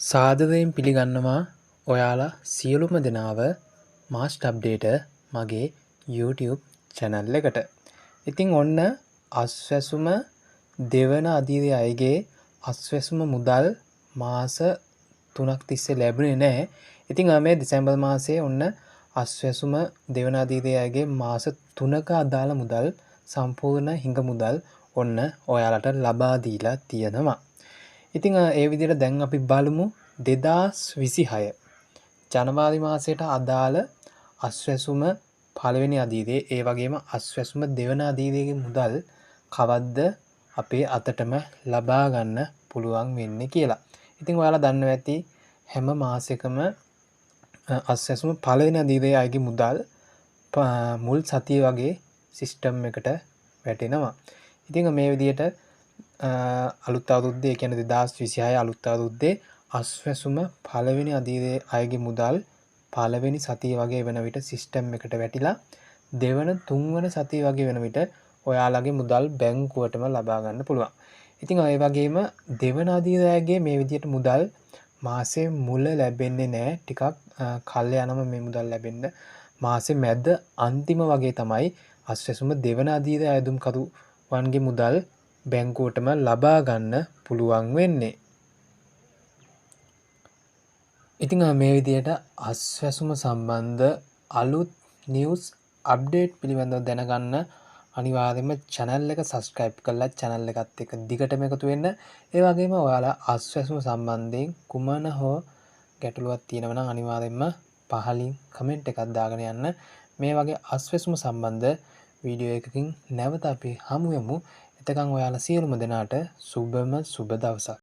සාදරයෙන් පිළිගන්නවා ඔයාලා සියලුම දෙනාව මාස්ට් අප්ඩේට මගේ YouTube channel එකට. ඉතින් ඔන්න අස්වැසුම දෙවන අදියරේ අයගේ අස්වැසුම මුදල් මාස 3ක් තිස්සේ ලැබුණේ නැහැ. ඉතින් මේ දෙසැම්බර් මාසයේ ඔන්න අස්වැසුම දෙවන අදියරේ අයගේ මාස 3ක අදාළ මුදල් සම්පූර්ණ හිඟ මුදල් ඔන්න ඔයාලට ලබා දීලා තියෙනවා. ඉතිං ඒ විදිහට දැන් අපි බලමු 2026 ජනවාරි මාසයට අදාළ අස්වැසුම පළවෙනි අදියරේ ඒ වගේම අස්වැසුම දෙවන අදියරේගේ මුදල් කවද්ද අපේ අතටම ලබා ගන්න පුළුවන් වෙන්නේ කියලා. ඉතින් ඔයාලා දන්නවා ඇති හැම මාසෙකම අස්වැසුම පළවෙනි අදියරේ අයගේ මුදල් මුල් සතිය වගේ සිස්ටම් එකට වැටෙනවා. ඉතින් මේ විදිහට අලුත් අවුරුද්දේ කියන්නේ 2026 අලුත් අවුරුද්දේ අස්වැසුම පළවෙනි අදියරේ අයගේ මුදල් පළවෙනි සතිය වගේ වෙන විට සිස්ටම් එකට වැටිලා දෙවන තුන්වන සතිය වගේ වෙන විට ඔයාලගේ මුදල් බැංකුවටම ලබා ගන්න පුළුවන්. ඉතින් ඒ වගේම දෙවන අදියරේ අයගේ මේ විදිහට මුදල් මාසේ මුල ලැබෙන්නේ නැහැ. ටිකක් කල් යනම මේ මුදල් ලැබෙන්න මාසේ මැද අන්තිම වගේ තමයි අස්වැසුම දෙවන අදියරේ අයදුම්කරුවන්ගේ මුදල් බැංකුවටම ලබා ගන්න පුළුවන් වෙන්නේ. ඉතින් මේ විදිහට අස්වැසුම සම්බන්ධ අලුත් නිවුස් අප්ඩේට් පිළිබඳව දැනගන්න අනිවාර්යයෙන්ම channel එක subscribe කරලා channel එකත් එක්ක දිගටම එකතු වෙන්න. ඒ වගේම ඔයාලා අස්වැසුම සම්බන්ධයෙන් කුමන හෝ ගැටලුවක් තියෙනවා නම් අනිවාර්යයෙන්ම පහලින් comment එකක් දාගෙන යන්න. මේ වගේ අස්වැසුම සම්බන්ධ වීඩියෝ එකකින් නැවත අපි හමු වෙමු. එතකන් ඔයාලා සියලුම දෙනාට සුබම සුබ දවසක්.